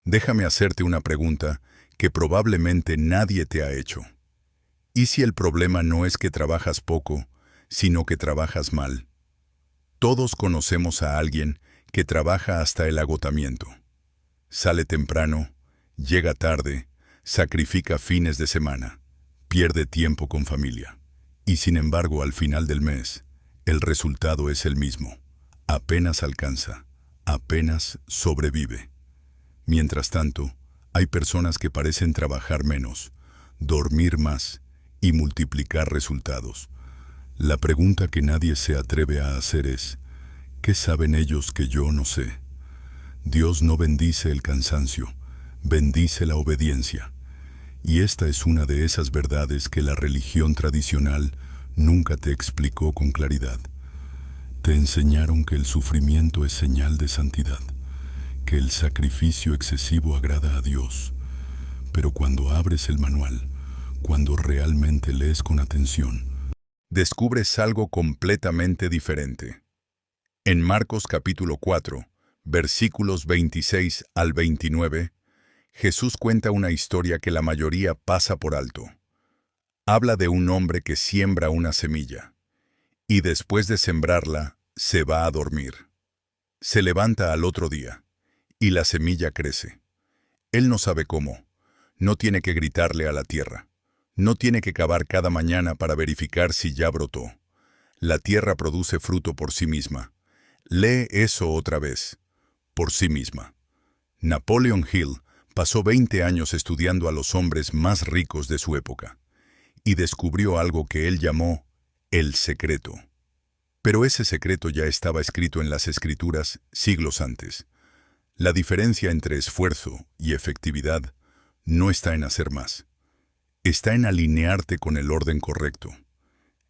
Déjame hacerte una pregunta que probablemente nadie te ha hecho. ¿Y si el problema no es que trabajas poco, sino que trabajas mal? Todos conocemos a alguien que trabaja hasta el agotamiento. Sale temprano, llega tarde, sacrifica fines de semana, pierde tiempo con familia. Y sin embargo, al final del mes, el resultado es el mismo. Apenas alcanza, apenas sobrevive. Mientras tanto, hay personas que parecen trabajar menos, dormir más y multiplicar resultados. La pregunta que nadie se atreve a hacer es, ¿qué saben ellos que yo no sé? Dios no bendice el cansancio, bendice la obediencia. Y esta es una de esas verdades que la religión tradicional nunca te explicó con claridad. Te enseñaron que el sufrimiento es señal de santidad, que el sacrificio excesivo agrada a Dios. Pero cuando abres el manual, cuando realmente lees con atención, descubres algo completamente diferente. En Marcos capítulo 4, versículos 26 al 29, Jesús cuenta una historia que la mayoría pasa por alto. Habla de un hombre que siembra una semilla, y después de sembrarla, se va a dormir. Se levanta al otro día, y la semilla crece. Él no sabe cómo, no tiene que gritarle a la tierra, no tiene que cavar cada mañana para verificar si ya brotó. La tierra produce fruto por sí misma. Lee eso otra vez, por sí misma. Napoleon Hill pasó 20 años estudiando a los hombres más ricos de su época, y descubrió algo que él llamó el secreto. Pero ese secreto ya estaba escrito en las Escrituras siglos antes. La diferencia entre esfuerzo y efectividad no está en hacer más. Está en alinearte con el orden correcto.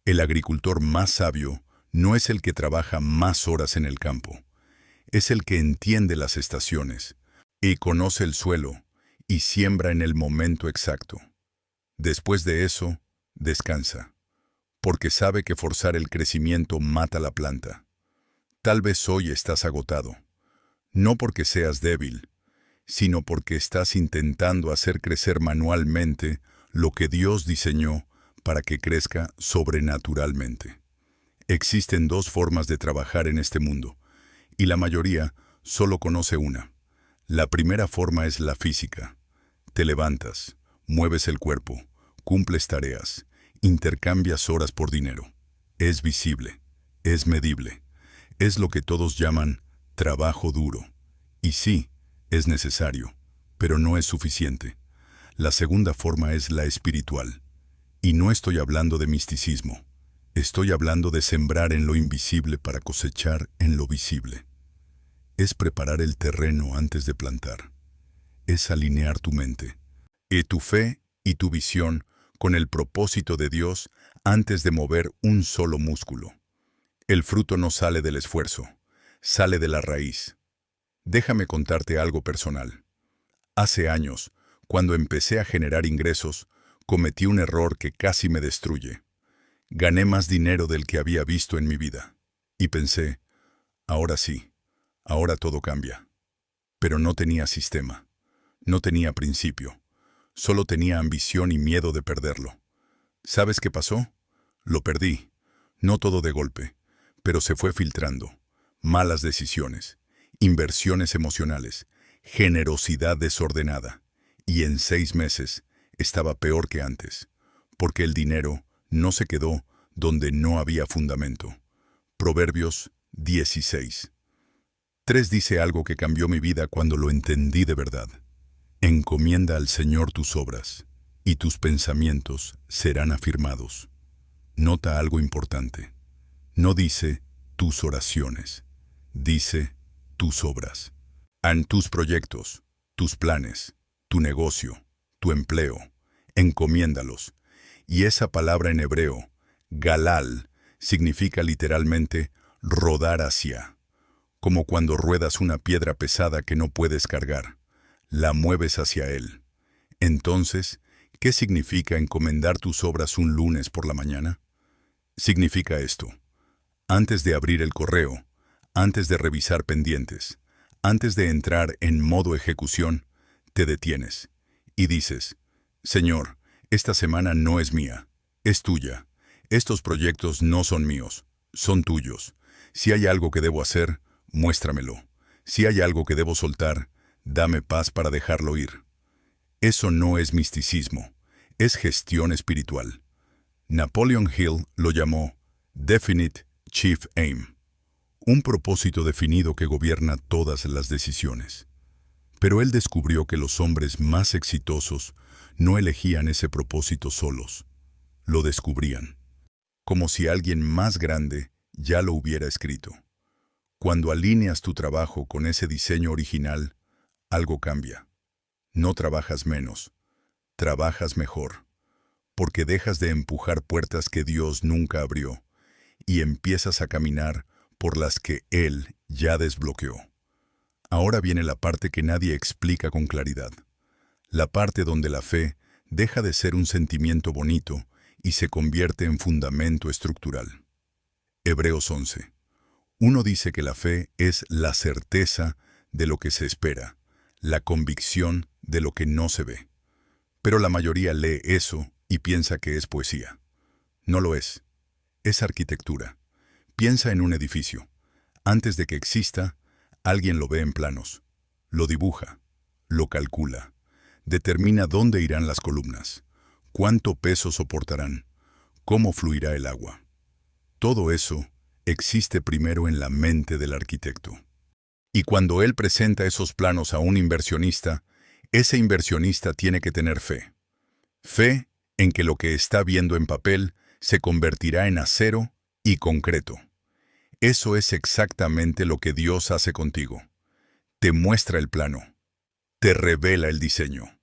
El agricultor más sabio no es el que trabaja más horas en el campo. Es el que entiende las estaciones y conoce el suelo y siembra en el momento exacto. Después de eso, descansa, porque sabe que forzar el crecimiento mata la planta. Tal vez hoy estás agotado, no porque seas débil, sino porque estás intentando hacer crecer manualmente lo que Dios diseñó para que crezca sobrenaturalmente. Existen dos formas de trabajar en este mundo, y la mayoría solo conoce una. La primera forma es la física. Te levantas, mueves el cuerpo, cumples tareas, intercambias horas por dinero. Es visible, es medible. Es lo que todos llaman trabajo duro. Y sí, es necesario, pero no es suficiente. La segunda forma es la espiritual. Y no estoy hablando de misticismo. Estoy hablando de sembrar en lo invisible para cosechar en lo visible. Es preparar el terreno antes de plantar. Es alinear tu mente, y tu fe y tu visión con el propósito de Dios antes de mover un solo músculo. El fruto no sale del esfuerzo, sale de la raíz. Déjame contarte algo personal. Hace años, cuando empecé a generar ingresos, cometí un error que casi me destruye. Gané más dinero del que había visto en mi vida. Y pensé, ahora sí, ahora todo cambia. Pero no tenía sistema, no tenía principio, solo tenía ambición y miedo de perderlo. ¿Sabes qué pasó? Lo perdí, no todo de golpe, pero se fue filtrando. Malas decisiones, inversiones emocionales, generosidad desordenada. Y en 6 meses estaba peor que antes, porque el dinero no se quedó donde no había fundamento. Proverbios 16. 3 dice algo que cambió mi vida cuando lo entendí de verdad. Encomienda al Señor tus obras, y tus pensamientos serán afirmados. Nota algo importante. No dice tus oraciones, dice tus obras. En tus proyectos, tus planes, tu negocio, tu empleo, encomiéndalos. Y esa palabra en hebreo, galal, significa literalmente rodar hacia. Como cuando ruedas una piedra pesada que no puedes cargar, la mueves hacia él. Entonces, ¿qué significa encomendar tus obras un lunes por la mañana? Significa esto. Antes de abrir el correo, antes de revisar pendientes, antes de entrar en modo ejecución, te detienes y dices, Señor, esta semana no es mía, es tuya. Estos proyectos no son míos, son tuyos. Si hay algo que debo hacer, muéstramelo. Si hay algo que debo soltar, dame paz para dejarlo ir. Eso no es misticismo, es gestión espiritual. Napoleon Hill lo llamó Definite Chief Aim, un propósito definido que gobierna todas las decisiones. Pero él descubrió que los hombres más exitosos no elegían ese propósito solos, lo descubrían, como si alguien más grande ya lo hubiera escrito. Cuando alineas tu trabajo con ese diseño original, algo cambia. No trabajas menos, trabajas mejor, porque dejas de empujar puertas que Dios nunca abrió y empiezas a caminar por las que Él ya desbloqueó. Ahora viene la parte que nadie explica con claridad, la parte donde la fe deja de ser un sentimiento bonito y se convierte en fundamento estructural. Hebreos 11. Uno dice que la fe es la certeza de lo que se espera, la convicción de lo que no se ve. Pero la mayoría lee eso y piensa que es poesía. No lo es. Es arquitectura. Piensa en un edificio. Antes de que exista, alguien lo ve en planos. Lo dibuja. Lo calcula. Determina dónde irán las columnas. Cuánto peso soportarán. Cómo fluirá el agua. Todo eso existe primero en la mente del arquitecto. Y cuando él presenta esos planos a un inversionista, ese inversionista tiene que tener fe. Fe en que lo que está viendo en papel se convertirá en acero y concreto. Eso es exactamente lo que Dios hace contigo. Te muestra el plano. Te revela el diseño.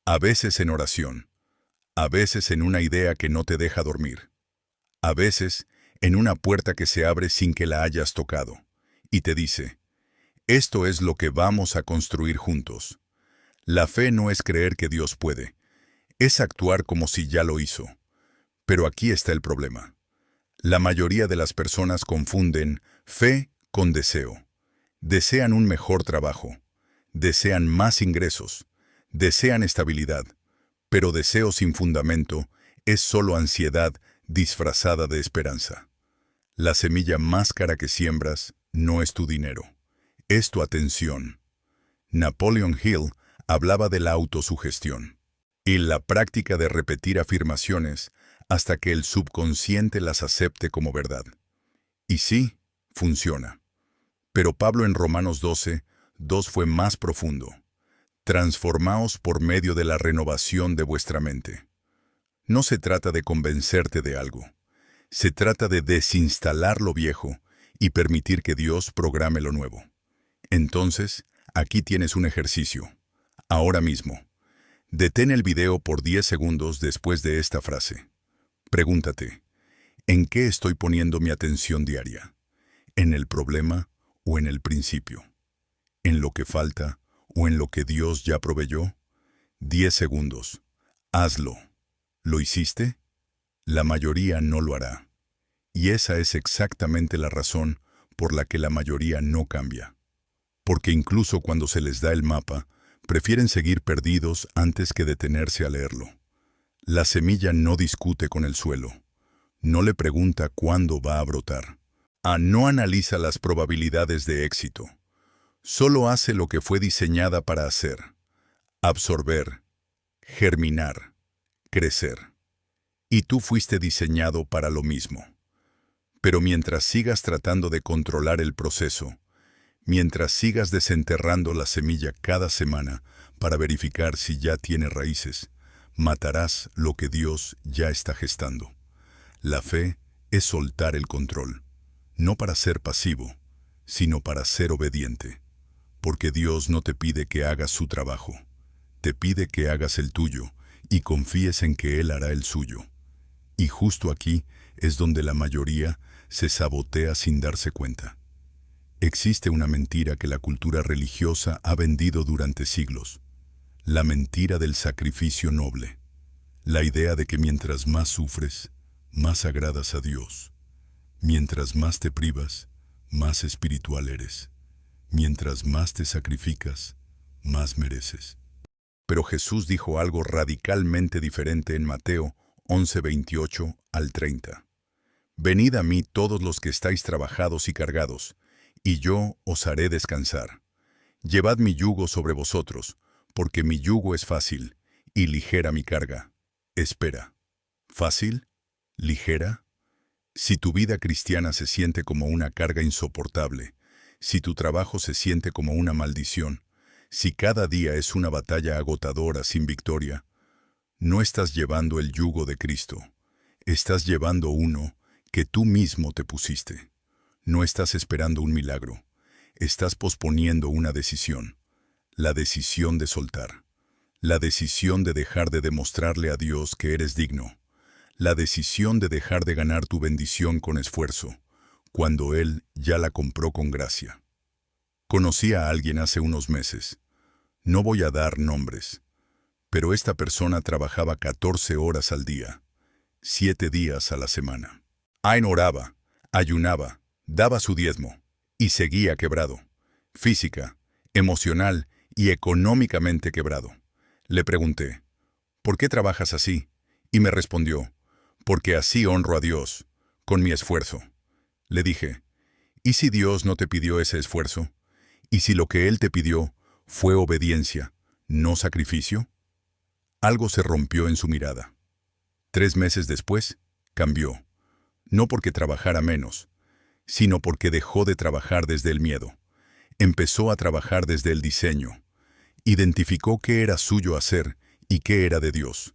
A veces en oración. A veces en una idea que no te deja dormir. A veces en una puerta que se abre sin que la hayas tocado. Y te dice, esto es lo que vamos a construir juntos. La fe no es creer que Dios puede. Es actuar como si ya lo hizo. Pero aquí está el problema. La mayoría de las personas confunden fe con deseo. Desean un mejor trabajo. Desean más ingresos. Desean estabilidad. Pero deseo sin fundamento es solo ansiedad disfrazada de esperanza. La semilla más cara que siembras no es tu dinero. Es tu atención. Napoleon Hill hablaba de la autosugestión y la práctica de repetir afirmaciones hasta que el subconsciente las acepte como verdad. Y sí, funciona. Pero Pablo en Romanos 12:2 fue más profundo. Transformaos por medio de la renovación de vuestra mente. No se trata de convencerte de algo. Se trata de desinstalar lo viejo y permitir que Dios programe lo nuevo. Entonces, aquí tienes un ejercicio. Ahora mismo. Detén el video por 10 segundos después de esta frase. Pregúntate, ¿en qué estoy poniendo mi atención diaria? ¿En el problema o en el principio? ¿En lo que falta o en lo que Dios ya proveyó? 10 segundos. Hazlo. ¿Lo hiciste? La mayoría no lo hará. Y esa es exactamente la razón por la que la mayoría no cambia. Porque incluso cuando se les da el mapa, prefieren seguir perdidos antes que detenerse a leerlo. La semilla no discute con el suelo. No le pregunta cuándo va a brotar. No analiza las probabilidades de éxito. Solo hace lo que fue diseñada para hacer. Absorber, germinar, crecer. Y tú fuiste diseñado para lo mismo. Pero mientras sigas tratando de controlar el proceso, mientras sigas desenterrando la semilla cada semana para verificar si ya tiene raíces, matarás lo que Dios ya está gestando. La fe es soltar el control, no para ser pasivo, sino para ser obediente. Porque Dios no te pide que hagas su trabajo, te pide que hagas el tuyo y confíes en que Él hará el suyo. Y justo aquí es donde la mayoría se sabotea sin darse cuenta. Existe una mentira que la cultura religiosa ha vendido durante siglos. La mentira del sacrificio noble. La idea de que mientras más sufres, más agradas a Dios. Mientras más te privas, más espiritual eres. Mientras más te sacrificas, más mereces. Pero Jesús dijo algo radicalmente diferente en Mateo 11:28 al 30. Venid a mí todos los que estáis trabajados y cargados, y yo os haré descansar. Llevad mi yugo sobre vosotros, porque mi yugo es fácil, y ligera mi carga. Espera. ¿Fácil? ¿Ligera? Si tu vida cristiana se siente como una carga insoportable, si tu trabajo se siente como una maldición, si cada día es una batalla agotadora sin victoria, no estás llevando el yugo de Cristo, estás llevando uno que tú mismo te pusiste. No estás esperando un milagro, estás posponiendo una decisión, la decisión de soltar, la decisión de dejar de demostrarle a Dios que eres digno, la decisión de dejar de ganar tu bendición con esfuerzo, cuando Él ya la compró con gracia. Conocí a alguien hace unos meses. No voy a dar nombres, pero esta persona trabajaba 14 horas al día, 7 días a la semana. Oraba, ayunaba, daba su diezmo, y seguía quebrado, física, emocional y económicamente quebrado. Le pregunté, ¿por qué trabajas así? Y me respondió, porque así honro a Dios, con mi esfuerzo. Le dije, ¿y si Dios no te pidió ese esfuerzo? ¿Y si lo que Él te pidió fue obediencia, no sacrificio? Algo se rompió en su mirada. 3 meses después, cambió. No porque trabajara menos, sino porque dejó de trabajar desde el miedo. Empezó a trabajar desde el diseño. Identificó qué era suyo hacer y qué era de Dios.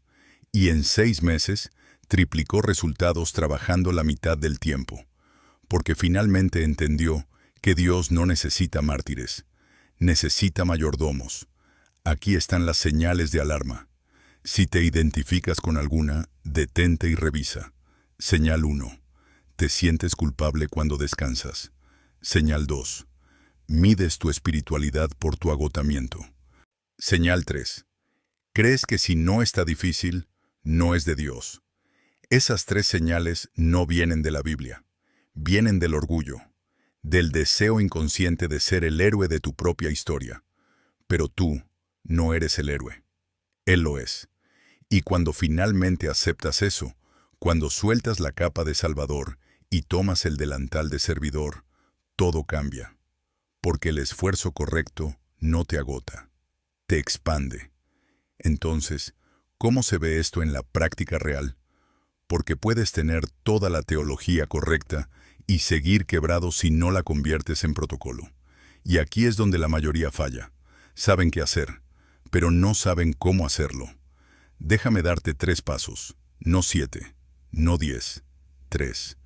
Y en 6 meses, triplicó resultados trabajando la mitad del tiempo. Porque finalmente entendió que Dios no necesita mártires, necesita mayordomos. Aquí están las señales de alarma. Si te identificas con alguna, detente y revisa. Señal 1. Te sientes culpable cuando descansas. Señal 2. Mides tu espiritualidad por tu agotamiento. Señal 3. Crees que si no está difícil, no es de Dios. Esas 3 señales no vienen de la Biblia. Vienen del orgullo, del deseo inconsciente de ser el héroe de tu propia historia. Pero tú no eres el héroe. Él lo es. Y cuando finalmente aceptas eso, cuando sueltas la capa de Salvador y tomas el delantal de servidor, todo cambia. Porque el esfuerzo correcto no te agota, te expande. Entonces, ¿cómo se ve esto en la práctica real? Porque puedes tener toda la teología correcta y seguir quebrado si no la conviertes en protocolo. Y aquí es donde la mayoría falla. Saben qué hacer, pero no saben cómo hacerlo. Déjame darte 3 pasos, no 7, no 10, 3.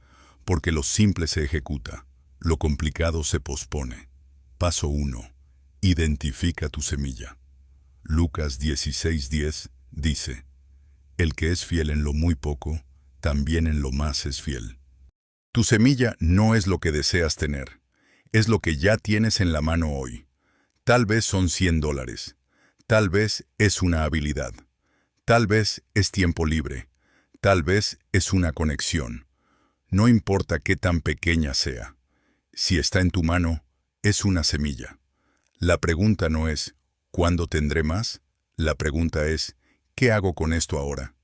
Porque lo simple se ejecuta, lo complicado se pospone. Paso 1. Identifica tu semilla. Lucas 16:10 dice, el que es fiel en lo muy poco, también en lo más es fiel. Tu semilla no es lo que deseas tener, es lo que ya tienes en la mano hoy. Tal vez son $100, tal vez es una habilidad, tal vez es tiempo libre, tal vez es una conexión. No importa qué tan pequeña sea, si está en tu mano, es una semilla. La pregunta no es, ¿cuándo tendré más? La pregunta es, ¿qué hago con esto ahora?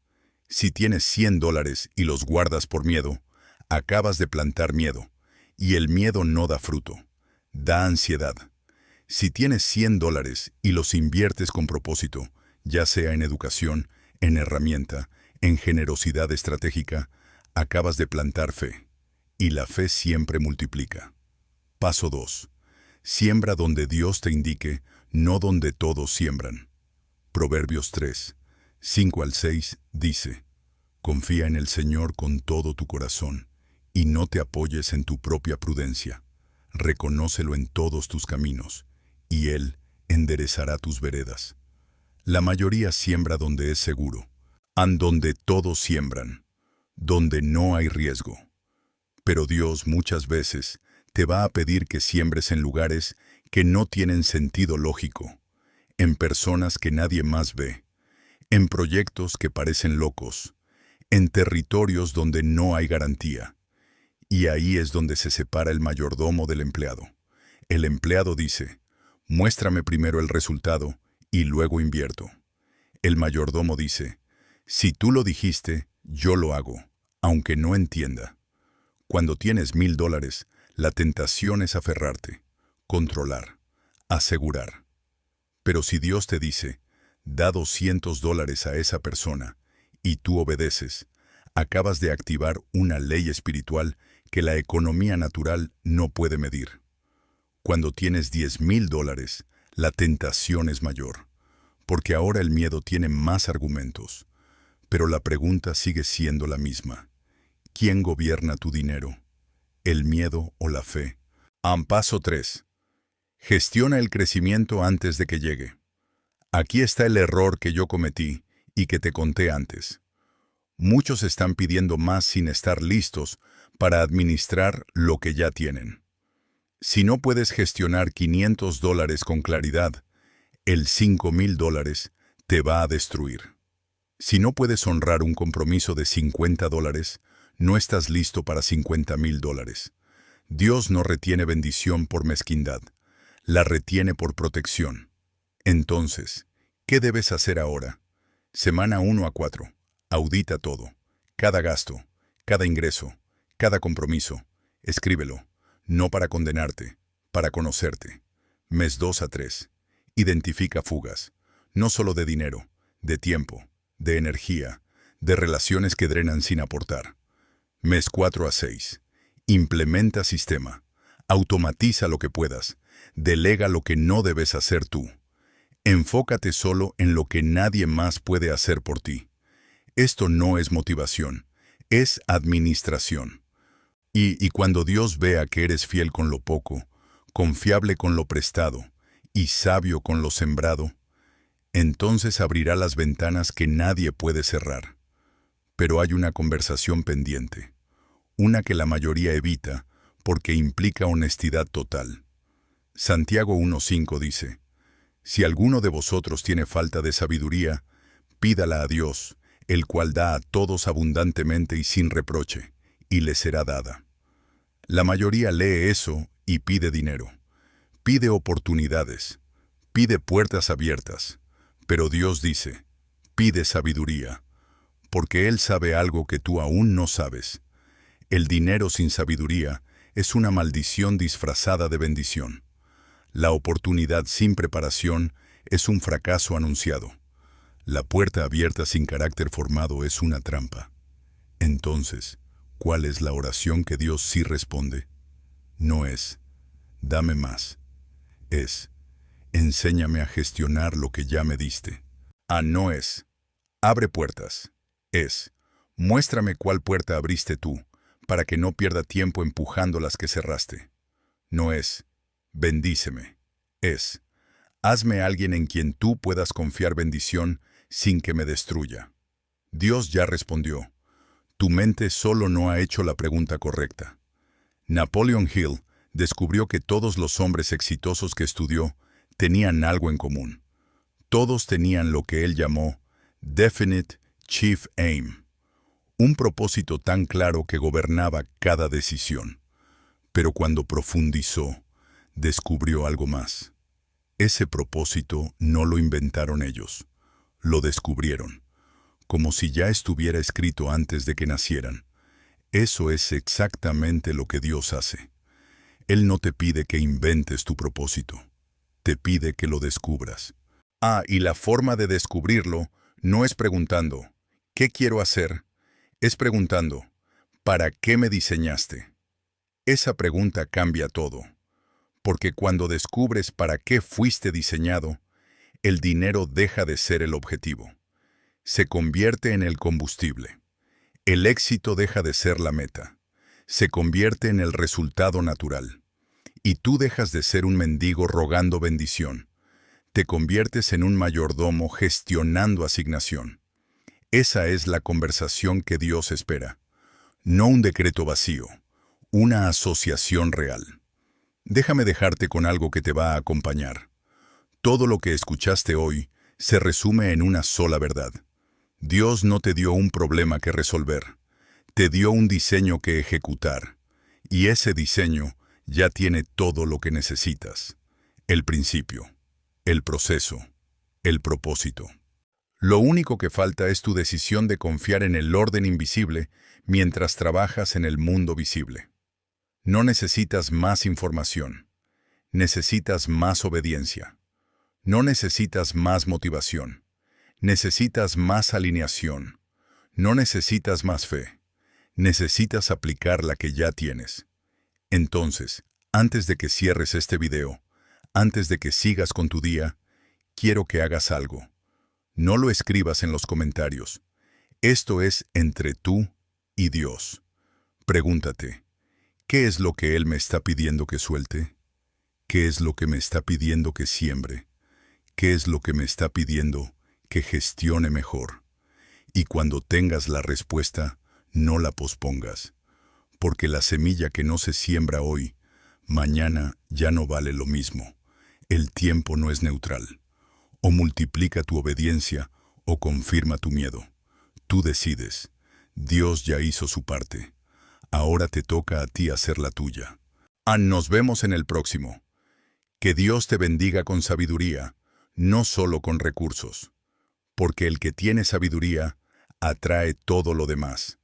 Si tienes $100 y los guardas por miedo, acabas de plantar miedo, y el miedo no da fruto, da ansiedad. Si tienes $100 y los inviertes con propósito, ya sea en educación, en herramienta, en generosidad estratégica, acabas de plantar fe, y la fe siempre multiplica. Paso 2. Siembra donde Dios te indique, no donde todos siembran. Proverbios 3, 5 al 6 dice, confía en el Señor con todo tu corazón, y no te apoyes en tu propia prudencia. Reconócelo en todos tus caminos, y Él enderezará tus veredas. La mayoría siembra donde es seguro, donde todos siembran, donde no hay riesgo. Pero Dios muchas veces te va a pedir que siembres en lugares que no tienen sentido lógico, en personas que nadie más ve, en proyectos que parecen locos, en territorios donde no hay garantía. Y ahí es donde se separa el mayordomo del empleado. El empleado dice, muéstrame primero el resultado y luego invierto. El mayordomo dice, si tú lo dijiste, yo lo hago, aunque no entienda. Cuando tienes $1000, la tentación es aferrarte, controlar, asegurar. Pero si Dios te dice, da $200 a esa persona, y tú obedeces, acabas de activar una ley espiritual que la economía natural no puede medir. Cuando tienes $10,000, la tentación es mayor, porque ahora el miedo tiene más argumentos. Pero la pregunta sigue siendo la misma. ¿Quién gobierna tu dinero? ¿El miedo o la fe? Paso 3. Gestiona el crecimiento antes de que llegue. Aquí está el error que yo cometí y que te conté antes. Muchos están pidiendo más sin estar listos para administrar lo que ya tienen. Si no puedes gestionar $500 con claridad, el $5,000 te va a destruir. Si no puedes honrar un compromiso de $50, no estás listo para $50,000. Dios no retiene bendición por mezquindad, la retiene por protección. Entonces, ¿qué debes hacer ahora? Semana 1 a 4. Audita todo. Cada gasto, cada ingreso, cada compromiso. Escríbelo, no para condenarte, para conocerte. Mes 2 a 3. Identifica fugas, no solo de dinero, de tiempo, de energía, de relaciones que drenan sin aportar. Mes 4 a 6. Implementa sistema. Automatiza lo que puedas. Delega lo que no debes hacer tú. Enfócate solo en lo que nadie más puede hacer por ti. Esto no es motivación, es administración. Y cuando Dios vea que eres fiel con lo poco, confiable con lo prestado y sabio con lo sembrado, entonces abrirá las ventanas que nadie puede cerrar. Pero hay una conversación pendiente, una que la mayoría evita porque implica honestidad total. Santiago 1:5 dice, si alguno de vosotros tiene falta de sabiduría, pídala a Dios, el cual da a todos abundantemente y sin reproche, y le será dada. La mayoría lee eso y pide dinero, pide oportunidades, pide puertas abiertas, pero Dios dice, pide sabiduría, porque Él sabe algo que tú aún no sabes. El dinero sin sabiduría es una maldición disfrazada de bendición. La oportunidad sin preparación es un fracaso anunciado. La puerta abierta sin carácter formado es una trampa. Entonces, ¿cuál es la oración que Dios sí responde? No es, dame más. Es, enséñame a gestionar lo que ya me diste. No es, abre puertas. Es, muéstrame cuál puerta abriste tú, para que no pierda tiempo empujando las que cerraste. No es, bendíceme. Es, hazme alguien en quien tú puedas confiar bendición sin que me destruya. Dios ya respondió. Tu mente solo no ha hecho la pregunta correcta. Napoleon Hill descubrió que todos los hombres exitosos que estudió tenían algo en común. Todos tenían lo que él llamó Definite Chief Aim, un propósito tan claro que gobernaba cada decisión. Pero cuando profundizó, descubrió algo más. Ese propósito no lo inventaron ellos, lo descubrieron, como si ya estuviera escrito antes de que nacieran. Eso es exactamente lo que Dios hace. Él no te pide que inventes tu propósito, te pide que lo descubras. Y la forma de descubrirlo no es preguntando, ¿qué quiero hacer? Es preguntando, ¿para qué me diseñaste? Esa pregunta cambia todo, porque cuando descubres para qué fuiste diseñado, el dinero deja de ser el objetivo. Se convierte en el combustible. El éxito deja de ser la meta. Se convierte en el resultado natural. Y tú dejas de ser un mendigo rogando bendición. Te conviertes en un mayordomo gestionando asignación. Esa es la conversación que Dios espera. No un decreto vacío, una asociación real. Déjame dejarte con algo que te va a acompañar. Todo lo que escuchaste hoy se resume en una sola verdad. Dios no te dio un problema que resolver, te dio un diseño que ejecutar. Y ese diseño ya tiene todo lo que necesitas. El principio, el proceso, el propósito. Lo único que falta es tu decisión de confiar en el orden invisible mientras trabajas en el mundo visible. No necesitas más información. Necesitas más obediencia. No necesitas más motivación. Necesitas más alineación. No necesitas más fe. Necesitas aplicar la que ya tienes. Entonces, antes de que cierres este video, antes de que sigas con tu día, quiero que hagas algo. No lo escribas en los comentarios. Esto es entre tú y Dios. Pregúntate, ¿qué es lo que Él me está pidiendo que suelte? ¿Qué es lo que me está pidiendo que siembre? ¿Qué es lo que me está pidiendo que gestione mejor? Y cuando tengas la respuesta, no la pospongas, porque la semilla que no se siembra hoy, mañana ya no vale lo mismo. El tiempo no es neutral. O multiplica tu obediencia o confirma tu miedo. Tú decides. Dios ya hizo su parte. Ahora te toca a ti hacer la tuya. Nos vemos en el próximo. Que Dios te bendiga con sabiduría, no solo con recursos. Porque el que tiene sabiduría atrae todo lo demás.